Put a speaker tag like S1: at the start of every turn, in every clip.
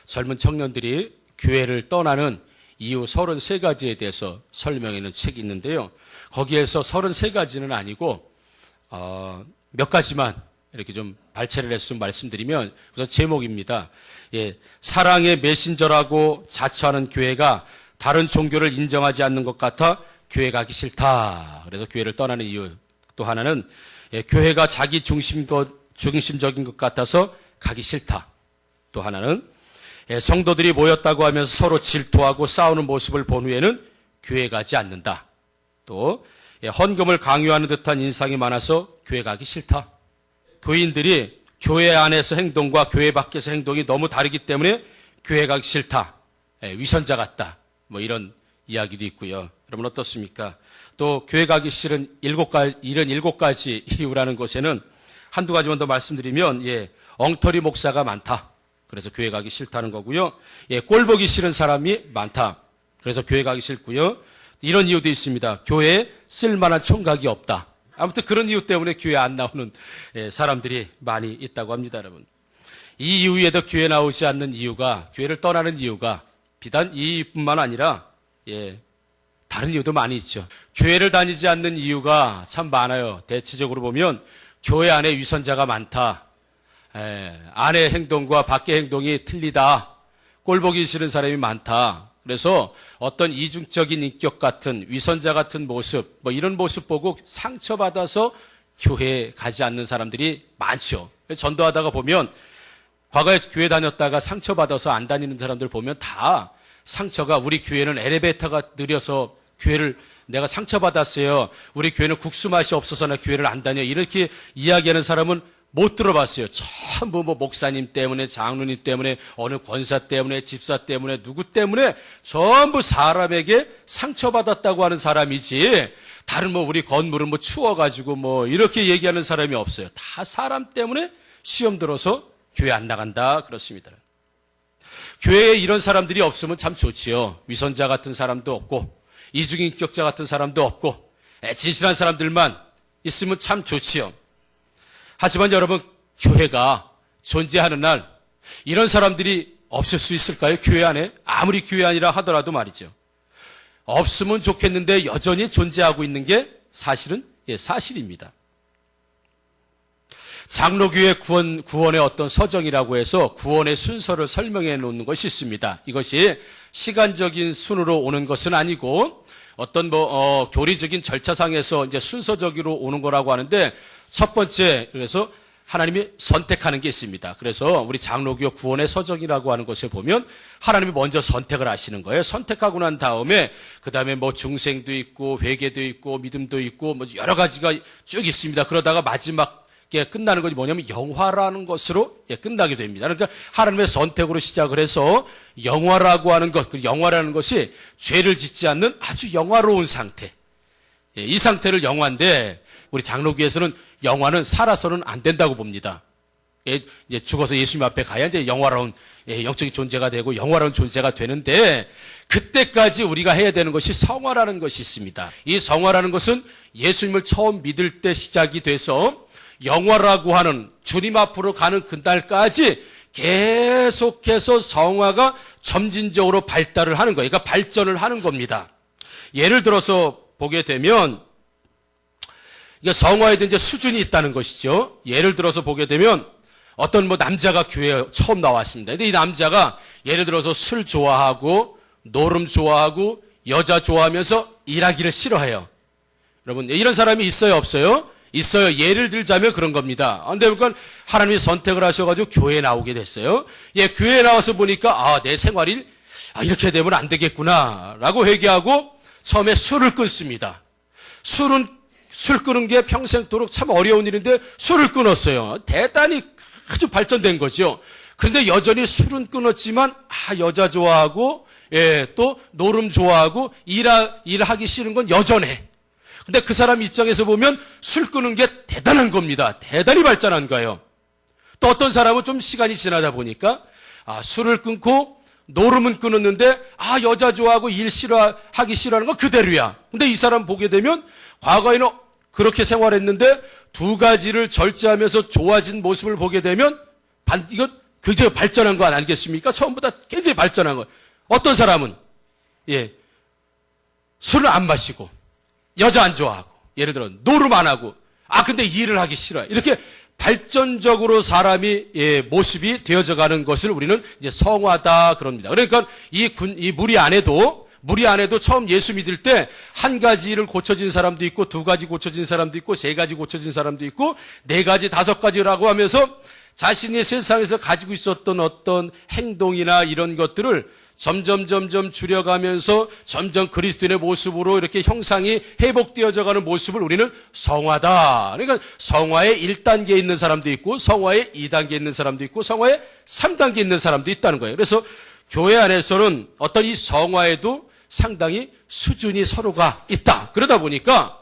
S1: 젊은 청년들이 교회를 떠나는 이유 33가지에 대해서 설명해 놓은 책이 있는데요. 거기에서 33가지는 아니고 몇 가지만 이렇게 좀 발췌를 해서 좀 말씀드리면, 우선 제목입니다. 사랑의 메신저라고 자처하는 교회가 다른 종교를 인정하지 않는 것 같아 교회 가기 싫다. 그래서 교회를 떠나는 이유. 또 하나는 교회가 자기 중심적인 것 같아서 가기 싫다. 또 하나는 성도들이 모였다고 하면서 서로 질투하고 싸우는 모습을 본 후에는 교회 가지 않는다. 또 헌금을 강요하는 듯한 인상이 많아서 교회 가기 싫다. 교인들이 교회 안에서 행동과 교회 밖에서 행동이 너무 다르기 때문에 교회 가기 싫다. 위선자 같다. 뭐 이런 이야기도 있고요. 여러분 어떻습니까? 또 교회 가기 싫은 이런 7가지 이유라는 것에는 한두 가지만 더 말씀드리면, 엉터리 목사가 많다. 그래서 교회 가기 싫다는 거고요. 꼴 보기 싫은 사람이 많다. 그래서 교회 가기 싫고요. 이런 이유도 있습니다. 교회에 쓸만한 총각이 없다. 아무튼 그런 이유 때문에 교회 안 나오는 사람들이 많이 있다고 합니다, 여러분. 이 이후에도 교회 나오지 않는 이유가, 교회를 떠나는 이유가 비단 이 이유뿐만 아니라 다른 이유도 많이 있죠. 교회를 다니지 않는 이유가 참 많아요. 대체적으로 보면 교회 안에 위선자가 많다. 안의 행동과 밖의 행동이 틀리다. 꼴보기 싫은 사람이 많다. 그래서 어떤 이중적인 인격 같은 위선자 같은 모습, 뭐 이런 모습 보고 상처받아서 교회에 가지 않는 사람들이 많죠. 전도하다가 보면 과거에 교회 다녔다가 상처받아서 안 다니는 사람들 보면 다 상처가, 우리 교회는 엘리베이터가 느려서 교회를 내가 상처받았어요. 우리 교회는 국수 맛이 없어서 나 교회를 안 다녀. 이렇게 이야기하는 사람은 못 들어봤어요. 전부 뭐 목사님 때문에, 장로님 때문에, 어느 권사 때문에, 집사 때문에, 누구 때문에 전부 사람에게 상처받았다고 하는 사람이지, 다른 뭐 우리 건물은 뭐 추워가지고 뭐 이렇게 얘기하는 사람이 없어요. 다 사람 때문에 시험 들어서 교회 안 나간다. 그렇습니다. 교회에 이런 사람들이 없으면 참 좋지요. 위선자 같은 사람도 없고, 이중인격자 같은 사람도 없고, 진실한 사람들만 있으면 참 좋지요. 하지만 여러분, 교회가 존재하는 날 이런 사람들이 없을 수 있을까요? 교회 안에? 아무리 교회 아니라 하더라도 말이죠. 없으면 좋겠는데 여전히 존재하고 있는 게 사실은 사실입니다. 장로교회 구원의 어떤 서정이라고 해서 구원의 순서를 설명해 놓는 것이 있습니다. 이것이 시간적인 순으로 오는 것은 아니고 어떤 교리적인 절차상에서 이제 순서적으로 오는 거라고 하는데, 첫 번째, 그래서 하나님이 선택하는 게 있습니다. 그래서 우리 장로교 구원의 서정이라고 하는 것에 보면 하나님이 먼저 선택을 하시는 거예요. 선택하고 난 다음에 그 다음에 뭐 중생도 있고 회개도 있고 믿음도 있고 뭐 여러 가지가 쭉 있습니다. 그러다가 마지막에 끝나는 것이 뭐냐면 영화라는 것으로 끝나게 됩니다. 그러니까 하나님의 선택으로 시작을 해서 영화라고 하는 것, 그 영화라는 것이 죄를 짓지 않는 아주 영화로운 상태. 이 상태를 영화인데, 우리 장로교에서는 영화는 살아서는 안 된다고 봅니다. 이제 죽어서 예수님 앞에 가야 이제 영화로운 영적인 존재가 되고 영화로운 존재가 되는데, 그때까지 우리가 해야 되는 것이 성화라는 것이 있습니다. 이 성화라는 것은 예수님을 처음 믿을 때 시작이 돼서 영화라고 하는 주님 앞으로 가는 그날까지 계속해서 성화가 점진적으로 발달을 하는 거예요. 그러니까 발전을 하는 겁니다. 예를 들어서 보게 되면 이게 성화에도 이제 수준이 있다는 것이죠. 예를 들어서 보게 되면 어떤 남자가 교회에 처음 나왔습니다. 근데 이 남자가 예를 들어서 술 좋아하고 노름 좋아하고 여자 좋아하면서 일하기를 싫어해요. 여러분, 이런 사람이 있어요, 없어요? 있어요. 예를 들자면 그런 겁니다. 근데 그러니까 하나님이 선택을 하셔가지고 교회에 나오게 됐어요. 교회에 나와서 보니까 내 생활이 이렇게 되면 안 되겠구나 라고 회개하고 처음에 술을 끊습니다. 술 끊은 게 평생도록 참 어려운 일인데 술을 끊었어요. 대단히 아주 발전된 거죠. 근데 여전히 술은 끊었지만 여자 좋아하고 또 노름 좋아하고 일하기 싫은 건 여전해. 근데 그 사람 입장에서 보면 술 끊은 게 대단한 겁니다. 대단히 발전한 거예요. 또 어떤 사람은 좀 시간이 지나다 보니까 술을 끊고 노름은 끊었는데 여자 좋아하고 하기 싫어하는 건 그대로야. 근데 이 사람 보게 되면 과거에는 그렇게 생활했는데 두 가지를 절제하면서 좋아진 모습을 보게 되면 이건 굉장히 발전한 거 아니겠습니까? 처음보다 굉장히 발전한 거. 어떤 사람은 술을 안 마시고 여자 안 좋아하고 예를 들어 노름 안 하고 근데 일을 하기 싫어요. 이렇게 발전적으로 사람이 모습이 되어져 가는 것을 우리는 이제 성화다 그럽니다. 그러니까 이 무리 안에도 처음 예수 믿을 때 한 가지를 고쳐진 사람도 있고 두 가지 고쳐진 사람도 있고 세 가지 고쳐진 사람도 있고 네 가지 다섯 가지라고 하면서 자신이 세상에서 가지고 있었던 어떤 행동이나 이런 것들을 점점 줄여가면서 점점 그리스도인의 모습으로 이렇게 형상이 회복되어져 가는 모습을 우리는 성화다. 그러니까 성화의 1단계에 있는 사람도 있고 성화의 2단계에 있는 사람도 있고 성화의 3단계에 있는 사람도 있다는 거예요. 그래서 교회 안에서는 어떤 이 성화에도 상당히 수준이 서로가 있다. 그러다 보니까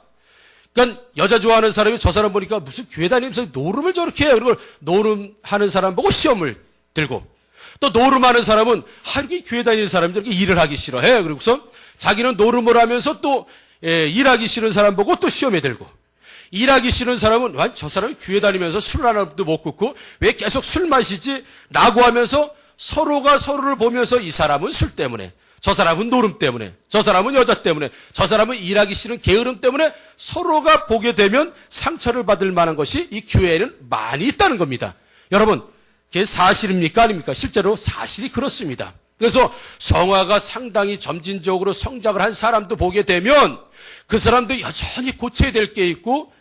S1: 그러니까 여자 좋아하는 사람이 저 사람 보니까 무슨 교회 다니면서 노름을 저렇게 해요. 그걸 노름하는 사람 보고 시험을 들고 또 노름하는 사람은 이렇게 교회 다니는 사람이 저렇게 일을 하기 싫어해. 그리고서 자기는 노름을 하면서 또 일하기 싫은 사람 보고 또 시험에 들고 일하기 싫은 사람은 저 사람이 교회 다니면서 술 하나도 못 끊고 왜 계속 술 마시지? 라고 하면서 서로가 서로를 보면서 이 사람은 술 때문에 저 사람은 노름 때문에 저 사람은 여자 때문에 저 사람은 일하기 싫은 게으름 때문에 서로가 보게 되면 상처를 받을 만한 것이 이 교회에는 많이 있다는 겁니다. 여러분 그게 사실입니까? 아닙니까? 실제로 사실이 그렇습니다. 그래서 성화가 상당히 점진적으로 성장을 한 사람도 보게 되면 그 사람도 여전히 고쳐야 될 게 있고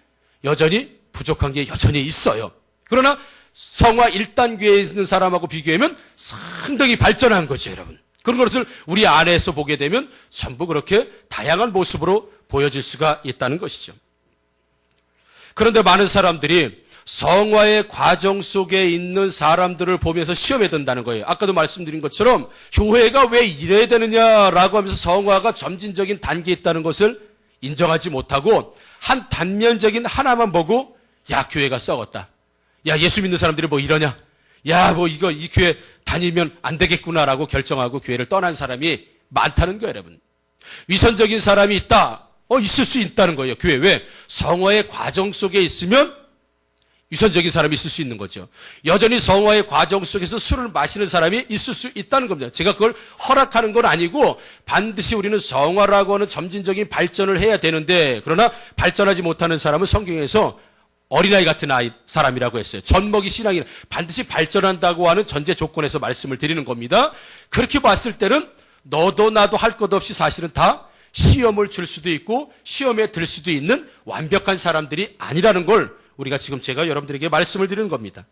S1: 여전히 부족한 게 여전히 있어요. 그러나 성화 1단계에 있는 사람하고 비교하면 상당히 발전한 거죠, 여러분. 그런 것을 우리 안에서 보게 되면 전부 그렇게 다양한 모습으로 보여질 수가 있다는 것이죠. 그런데 많은 사람들이 성화의 과정 속에 있는 사람들을 보면서 시험에 든다는 거예요. 아까도 말씀드린 것처럼 교회가 왜 이래야 되느냐라고 하면서 성화가 점진적인 단계에 있다는 것을 인정하지 못하고 한 단면적인 하나만 보고 교회가 썩었다. 예수 믿는 사람들이 뭐 이러냐? 이 교회 다니면 안 되겠구나라고 결정하고 교회를 떠난 사람이 많다는 거예요, 여러분. 위선적인 사람이 있다. 있을 수 있다는 거예요, 교회. 왜? 성화의 과정 속에 있으면 위선적인 사람이 있을 수 있는 거죠. 여전히 성화의 과정 속에서 술을 마시는 사람이 있을 수 있다는 겁니다. 제가 그걸 허락하는 건 아니고 반드시 우리는 성화라고 하는 점진적인 발전을 해야 되는데 그러나 발전하지 못하는 사람은 성경에서 어린아이 같은 사람이라고 했어요. 젖먹이 신앙이 반드시 발전한다고 하는 전제 조건에서 말씀을 드리는 겁니다. 그렇게 봤을 때는 너도 나도 할 것 없이 사실은 다 시험을 줄 수도 있고 시험에 들 수도 있는 완벽한 사람들이 아니라는 걸 우리가 지금 제가 여러분들에게 말씀을 드리는 겁니다.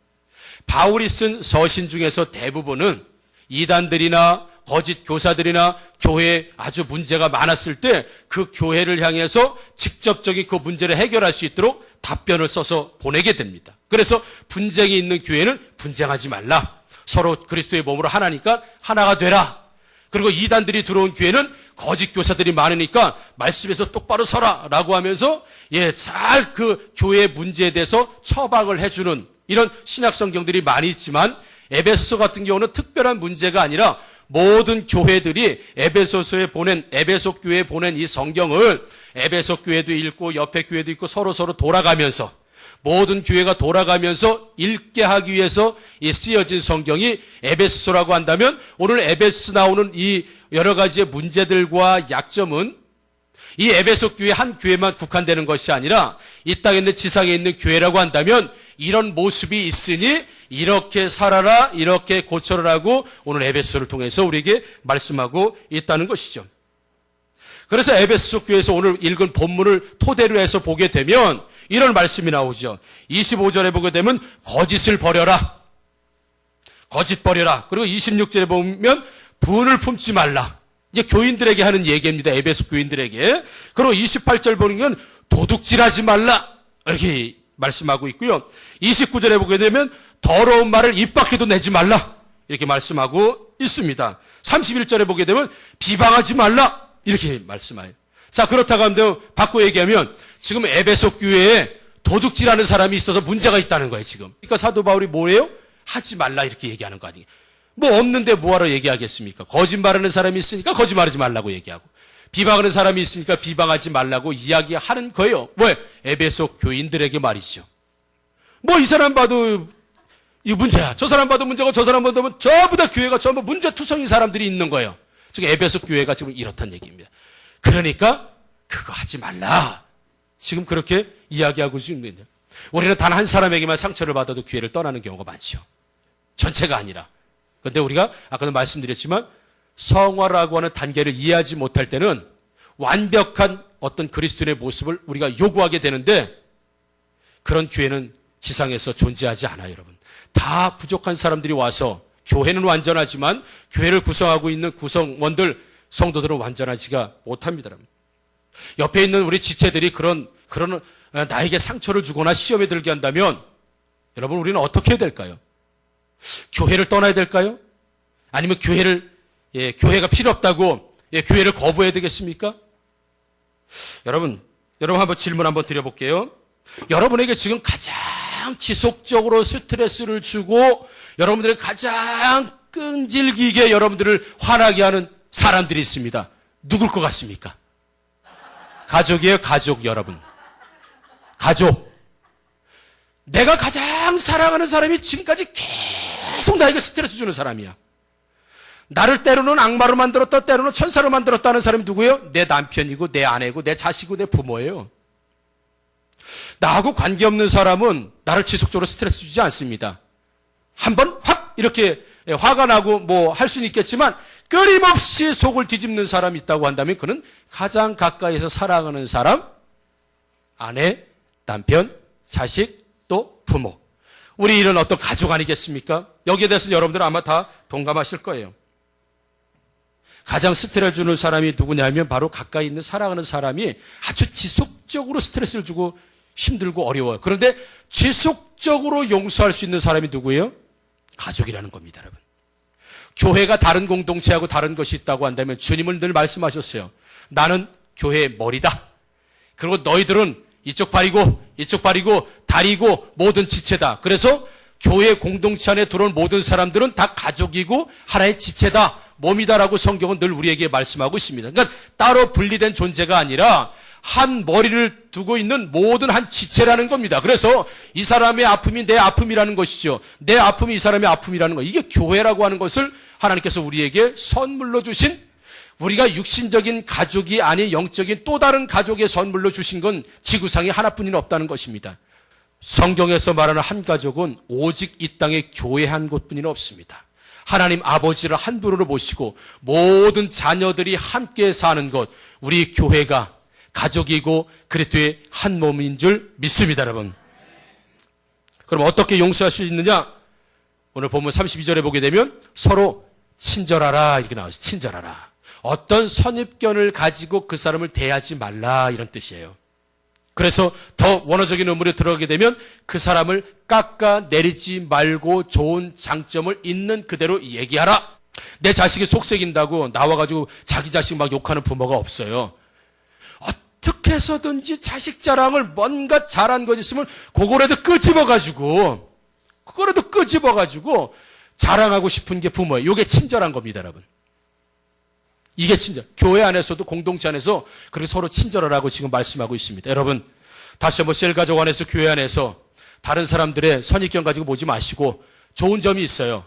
S1: 바울이 쓴 서신 중에서 대부분은 이단들이나 거짓 교사들이나 교회에 아주 문제가 많았을 때 그 교회를 향해서 직접적인 그 문제를 해결할 수 있도록 답변을 써서 보내게 됩니다. 그래서 분쟁이 있는 교회는 분쟁하지 말라. 서로 그리스도의 몸으로 하나니까 하나가 되라. 그리고 이단들이 들어온 교회는 거짓 교사들이 많으니까 말씀에서 똑바로 서라 라고 하면서 잘 그 교회의 문제에 대해서 처방을 해주는 이런 신약 성경들이 많이 있지만 에베소 같은 경우는 특별한 문제가 아니라 모든 교회들이 에베소 교회에 보낸 이 성경을 에베소 교회도 읽고 옆에 교회도 있고 서로 돌아가면서 모든 교회가 돌아가면서 읽게 하기 위해서 쓰여진 성경이 에베소라고 한다면 오늘 에베소 나오는 이 여러 가지의 문제들과 약점은 이 에베소 교회 한 교회만 국한되는 것이 아니라 이 땅에 있는 지상에 있는 교회라고 한다면 이런 모습이 있으니 이렇게 살아라, 이렇게 고쳐라라고 오늘 에베소를 통해서 우리에게 말씀하고 있다는 것이죠. 그래서 에베소 교회에서 오늘 읽은 본문을 토대로 해서 보게 되면 이런 말씀이 나오죠. 25절에 보게 되면 거짓을 버려라. 거짓 버려라. 그리고 26절에 보면 분을 품지 말라. 이제 교인들에게 하는 얘기입니다. 에베소 교인들에게. 그리고 28절 보면 도둑질하지 말라. 이렇게 말씀하고 있고요. 29절에 보게 되면 더러운 말을 입 밖에도 내지 말라. 이렇게 말씀하고 있습니다. 31절에 보게 되면 비방하지 말라. 이렇게 말씀해요. 자, 그렇다고 하면 바꿔 얘기하면 지금 에베소 교회에 도둑질하는 사람이 있어서 문제가 있다는 거예요, 지금. 그러니까 사도 바울이 뭐예요? 하지 말라 이렇게 얘기하는 거 아니에요. 뭐 없는데 뭐하러 얘기하겠습니까? 거짓말하는 사람이 있으니까 거짓말하지 말라고 얘기하고 비방하는 사람이 있으니까 비방하지 말라고 이야기하는 거예요. 왜? 에베소 교인들에게 말이죠. 뭐 이 사람 봐도 이거 문제야. 저 사람 봐도 문제고 저 사람 봐도 전부 다 교회가 전부 문제투성인 사람들이 있는 거예요. 지금 에베소 교회가 지금 이렇단 얘기입니다. 그러니까 그거 하지 말라. 지금 그렇게 이야기하고 있는 거예요. 우리는 단 한 사람에게만 상처를 받아도 교회를 떠나는 경우가 많죠. 전체가 아니라. 그런데 우리가 아까도 말씀드렸지만 성화라고 하는 단계를 이해하지 못할 때는 완벽한 어떤 그리스도인의 모습을 우리가 요구하게 되는데 그런 교회는 지상에서 존재하지 않아요, 여러분. 다 부족한 사람들이 와서 교회는 완전하지만 교회를 구성하고 있는 구성원들, 성도들은 완전하지가 못합니다, 여러분. 옆에 있는 우리 지체들이 그런 나에게 상처를 주거나 시험에 들게 한다면 여러분 우리는 어떻게 해야 될까요? 교회를 떠나야 될까요? 아니면 교회가 필요 없다고 교회를 거부해야 되겠습니까? 여러분 한번 질문 한번 드려볼게요. 여러분에게 지금 가장 지속적으로 스트레스를 주고 여러분들의 가장 끈질기게 여러분들을 화나게 하는 사람들이 있습니다. 누굴 것 같습니까? 가족이에요, 가족 여러분. 가족. 내가 가장 사랑하는 사람이 지금까지 계속 나에게 스트레스 주는 사람이야. 나를 때로는 악마로 만들었다, 때로는 천사로 만들었다 하는 사람이 누구예요? 내 남편이고, 내 아내고, 내 자식이고, 내 부모예요. 나하고 관계없는 사람은 나를 지속적으로 스트레스 주지 않습니다. 한번 확 이렇게 화가 나고 뭐 할 수는 있겠지만 끊임없이 속을 뒤집는 사람이 있다고 한다면 그는 가장 가까이서 사랑하는 사람, 아내, 남편, 자식, 또 부모. 우리 이런 어떤 가족 아니겠습니까? 여기에 대해서는 여러분들은 아마 다 동감하실 거예요. 가장 스트레스 주는 사람이 누구냐면 바로 가까이 있는 사랑하는 사람이 아주 지속적으로 스트레스를 주고 힘들고 어려워요. 그런데 지속적으로 용서할 수 있는 사람이 누구예요? 가족이라는 겁니다, 여러분. 교회가 다른 공동체하고 다른 것이 있다고 한다면 주님은 늘 말씀하셨어요. 나는 교회의 머리다. 그리고 너희들은 이쪽 발이고 다리고 모든 지체다. 그래서 교회 공동체 안에 들어온 모든 사람들은 다 가족이고 하나의 지체다. 몸이다라고 성경은 늘 우리에게 말씀하고 있습니다. 그러니까 따로 분리된 존재가 아니라 한 머리를 두고 있는 모든 한 지체라는 겁니다. 그래서 이 사람의 아픔이 내 아픔이라는 것이죠. 내 아픔이 이 사람의 아픔이라는 거. 이게 교회라고 하는 것을 하나님께서 우리에게 선물로 주신, 우리가 육신적인 가족이 아닌 영적인 또 다른 가족의 선물로 주신 건 지구상에 하나뿐이 없다는 것입니다. 성경에서 말하는 한 가족은 오직 이 땅에 교회 한 곳뿐이 없습니다. 하나님 아버지를 한 분으로 모시고 모든 자녀들이 함께 사는 곳, 우리 교회가 가족이고 그리스도의 한 몸인 줄 믿습니다, 여러분. 그럼 어떻게 용서할 수 있느냐? 오늘 본문 32절에 보게 되면 서로 친절하라 이렇게 나와요. 친절하라. 어떤 선입견을 가지고 그 사람을 대하지 말라 이런 뜻이에요. 그래서 더 원어적인 의문에 들어가게 되면 그 사람을 깎아내리지 말고 좋은 장점을 있는 그대로 얘기하라. 내 자식이 속색인다고 나와가지고 자기 자식 막 욕하는 부모가 없어요. 어떻게 해서든지 자식 자랑을 뭔가 잘한 것 있으면 그거라도 끄집어가지고 자랑하고 싶은 게 부모예요. 이게 친절한 겁니다, 여러분. 이게 친절. 교회 안에서도 공동체 안에서 그렇게 서로 친절하라고 지금 말씀하고 있습니다. 여러분, 다시 한번 셀가족 안에서 교회 안에서 다른 사람들의 선입견 가지고 보지 마시고 좋은 점이 있어요.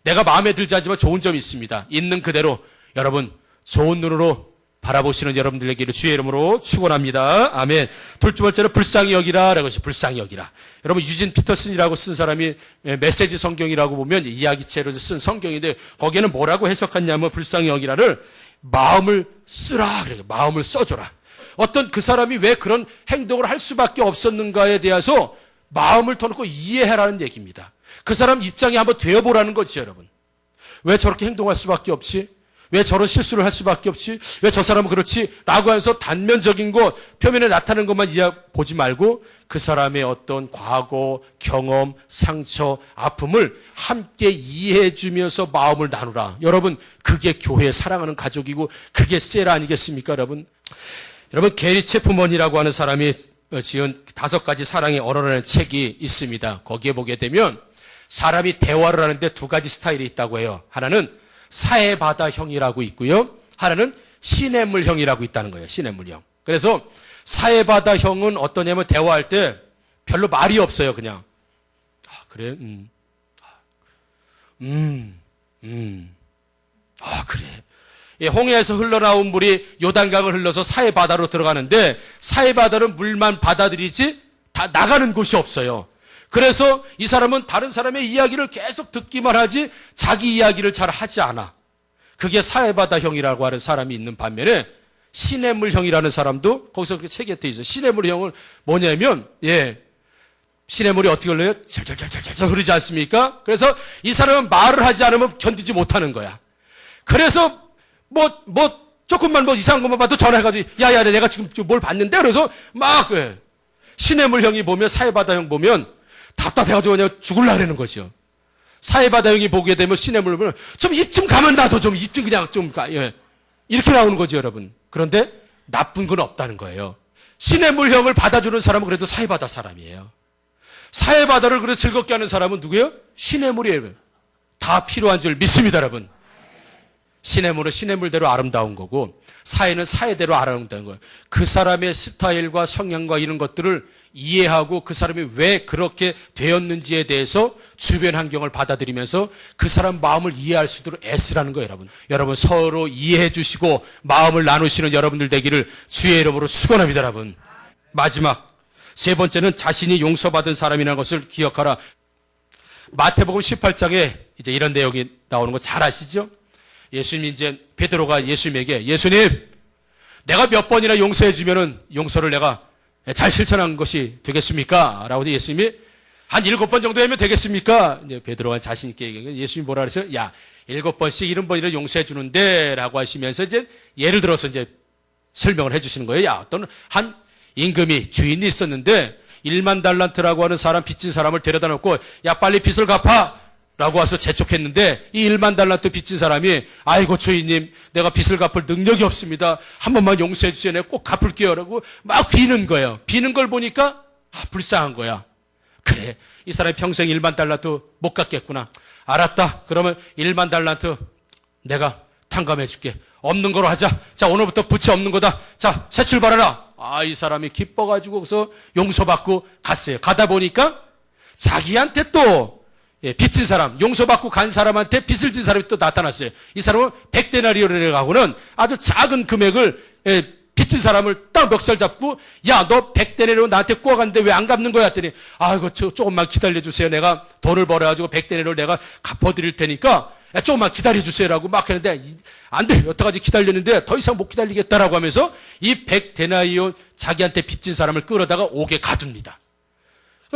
S1: 내가 마음에 들지 않지만 좋은 점이 있습니다. 있는 그대로 여러분 좋은 눈으로 바라보시는 여러분들에게 주의 이름으로 축원합니다. 아멘. 둘째 번째는 불쌍히 여기라라고 해서 불쌍히 여기라. 여러분 유진 피터슨이라고 쓴 사람이 메시지 성경이라고 보면 이야기체로 쓴 성경인데 거기에는 뭐라고 해석했냐면 불쌍히 여기라를 마음을 쓰라 그래요. 마음을 써줘라. 어떤 그 사람이 왜 그런 행동을 할 수밖에 없었는가에 대해서 마음을 터놓고 이해해라는 얘기입니다. 그 사람 입장에 한번 되어보라는 거죠, 여러분. 왜 저렇게 행동할 수밖에 없지? 왜 저런 실수를 할 수밖에 없지? 왜 저 사람은 그렇지? 라고 해서 단면적인 것, 표면에 나타나는 것만 보지 말고 그 사람의 어떤 과거, 경험, 상처, 아픔을 함께 이해해 주면서 마음을 나누라. 여러분, 그게 교회에 사랑하는 가족이고 그게 셀 아니겠습니까, 여러분? 여러분, 게리 체프먼이라고 하는 사람이 지은 5가지 사랑의 언어라는 책이 있습니다. 거기에 보게 되면 사람이 대화를 하는데 2가지 스타일이 있다고 해요. 하나는 사해바다형이라고 있고요. 하나는 시냇물형이라고 있다는 거예요. 시냇물형. 그래서 사해바다형은 어떠냐면 대화할 때 별로 말이 없어요. 그냥 그래 그래. 예, 홍해에서 흘러나온 물이 요단강을 흘러서 사해바다로 들어가는데 사해바다는 물만 받아들이지 다 나가는 곳이 없어요. 그래서 이 사람은 다른 사람의 이야기를 계속 듣기만 하지 자기 이야기를 잘 하지 않아. 그게 사해바다형이라고 하는 사람이 있는 반면에 시냇물형이라는 사람도 거기서 그렇게 책에 돼 있어요. 시냇물형은 뭐냐면 시냇물이 어떻게 흘러요? 절절절절절 흐르지 않습니까? 그래서 이 사람은 말을 하지 않으면 견디지 못하는 거야. 그래서 조금만 이상한 것만 봐도 전화해가지고 야야 내가 지금 뭘 봤는데 그래서 막 시냇물형이 보면 사해바다형 보면 답답해가지고 그냥 죽을라 그러는 거죠. 사해바다형이 보게 되면 시냇물을 보면 좀 입 좀 가면 나도 좀 입 좀 그냥 좀 가. 이렇게 나오는 거죠, 여러분. 그런데 나쁜 건 없다는 거예요. 시냇물형을 받아주는 사람은 그래도 사해바다 사람이에요. 사해바다를 그래도 즐겁게 하는 사람은 누구예요? 시냇물이에요. 다 필요한 줄 믿습니다, 여러분. 시냇물은 시냇물대로 아름다운 거고 사해는 사해대로 아름다운 거예요. 그 사람의 스타일과 성향과 이런 것들을 이해하고 그 사람이 왜 그렇게 되었는지에 대해서 주변 환경을 받아들이면서 그 사람 마음을 이해할 수 있도록 애쓰라는 거예요, 여러분. 여러분 서로 이해해 주시고 마음을 나누시는 여러분들 되기를 주의 이름으로 축원합니다, 여러분. 마지막 세 번째는 자신이 용서받은 사람이라는 것을 기억하라. 마태복음 18장에 이제 이런 내용이 나오는 거 잘 아시죠? 예수님이 이제 베드로가 예수님에게 예수님 내가 몇 번이나 용서해 주면은 용서를 내가 잘 실천한 것이 되겠습니까? 라고 예수님이 한 7번 정도 하면 되겠습니까? 이제 베드로가 자신 있게 얘기해요. 예수님이 뭐라 그랬어요? 야, 7번씩 70번이나 용서해 주는데 라고 하시면서 이제 예를 들어서 이제 설명을 해 주시는 거예요. 야, 어떤 한 임금이 주인이 있었는데 1만 달란트라고 하는 사람 빚진 사람을 데려다 놓고 야, 빨리 빚을 갚아! 라고 와서 재촉했는데 이 1만 달란트 빚진 사람이 아이고 주인님 내가 빚을 갚을 능력이 없습니다. 한 번만 용서해 주세요. 내가 꼭 갚을게요. 라고 막 비는 거예요. 비는 걸 보니까 불쌍한 거야. 그래 이 사람이 평생 1만 달란트 못 갚겠구나. 알았다. 그러면 1만 달란트 내가 탕감해 줄게. 없는 거로 하자. 자 오늘부터 부채 없는 거다. 자 새 출발하라. 이 사람이 기뻐가지고 그래서 용서받고 갔어요. 가다 보니까 자기한테 또 빚진 사람, 용서받고 간 사람한테 빚을 진 사람이 또 나타났어요. 이 사람은 100데나리온을 가고는 아주 작은 금액을 빚진 사람을 딱 멱살 잡고 야, 너 100데나리온 나한테 꾸어갔는데 왜 안 갚는 거야? 했더니 아이고 조금만 기다려주세요. 내가 돈을 벌어가지고 100데나리온을 내가 갚아드릴 테니까 조금만 기다려주세요라고 막 했는데 안 돼. 여태까지 기다렸는데 더 이상 못 기다리겠다라고 하면서 이 100데나리온 자기한테 빚진 사람을 끌어다가 옥에 가둡니다.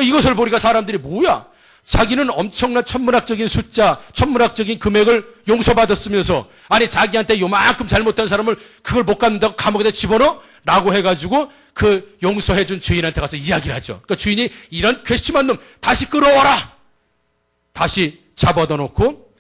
S1: 이것을 보니까 사람들이 뭐야? 자기는 엄청난 천문학적인 숫자, 천문학적인 금액을 용서받았으면서 아니 자기한테 요만큼 잘못한 사람을 그걸 못 갚는다고 감옥에다 집어넣어? 라고 해가지고 그 용서해준 주인한테 가서 이야기를 하죠. 그러니까 주인이 이런 괘씸한 놈 다시 끌어와라! 다시 잡아다 놓고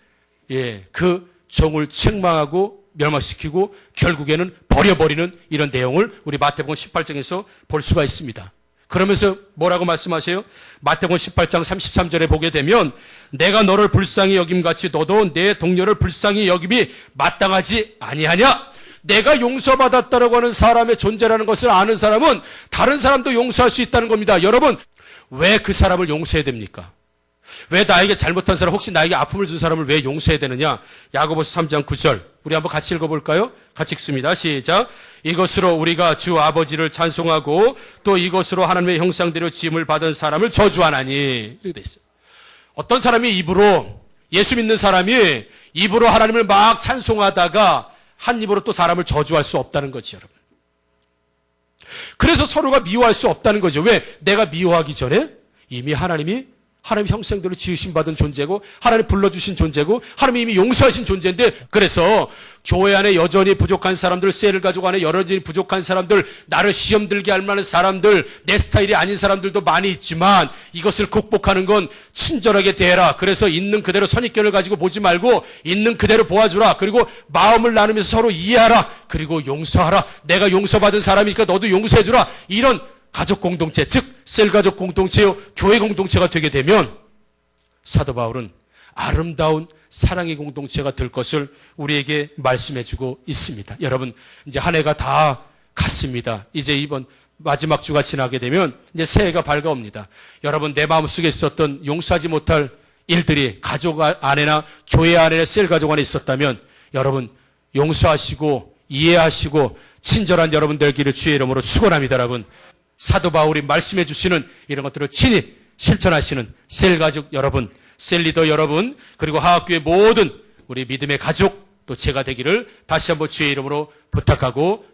S1: 그 종을 책망하고 멸망시키고 결국에는 버려버리는 이런 내용을 우리 마태복음 18장에서 볼 수가 있습니다. 그러면서 뭐라고 말씀하세요? 마태복음 18장 33절에 보게 되면 내가 너를 불쌍히 여김같이 너도 내 동료를 불쌍히 여김이 마땅하지 아니하냐? 내가 용서받았다라고 하는 사람의 존재라는 것을 아는 사람은 다른 사람도 용서할 수 있다는 겁니다. 여러분 왜 그 사람을 용서해야 됩니까? 왜 나에게 잘못한 사람, 혹시 나에게 아픔을 준 사람을 왜 용서해야 되느냐? 야고보서 3장 9절 우리 한번 같이 읽어볼까요? 같이 읽습니다. 시작. 이것으로 우리가 주 아버지를 찬송하고 또 이것으로 하나님의 형상대로 지음을 받은 사람을 저주하나니. 이렇게 돼 있어요. 어떤 사람이 입으로 예수 믿는 사람이 입으로 하나님을 막 찬송하다가 한 입으로 또 사람을 저주할 수 없다는 거지, 여러분. 그래서 서로가 미워할 수 없다는 거죠. 왜? 내가 미워하기 전에 이미 하나님 형상대로 지으신 받은 존재고 하나님 불러주신 존재고 하나님이 이미 용서하신 존재인데 그래서 교회 안에 여전히 부족한 사람들, 쇠를 가지고 안에 여전히 부족한 사람들, 나를 시험 들게 할 만한 사람들, 내 스타일이 아닌 사람들도 많이 있지만 이것을 극복하는 건 친절하게 대해라. 그래서 있는 그대로 선입견을 가지고 보지 말고 있는 그대로 보아주라. 그리고 마음을 나누면서 서로 이해하라. 그리고 용서하라. 내가 용서받은 사람이니까 너도 용서해주라. 이런 가족 공동체, 즉 셀가족 공동체요 교회 공동체가 되게 되면 사도 바울은 아름다운 사랑의 공동체가 될 것을 우리에게 말씀해주고 있습니다. 여러분 이제 한 해가 다 갔습니다. 이제 이번 마지막 주가 지나게 되면 이제 새해가 밝아옵니다. 여러분 내 마음속에 있었던 용서하지 못할 일들이 가족 안에나 교회 안에 셀 가족 안에 있었다면 여러분 용서하시고 이해하시고 친절한 여러분 되기를 주의 이름으로 축원합니다. 여러분 사도 바울이 말씀해 주시는 이런 것들을 친히 실천하시는 셀 가족 여러분, 셀 리더 여러분, 그리고 하학교의 모든 우리 믿음의 가족 또 제가 되기를 다시 한번 주의 이름으로 부탁하고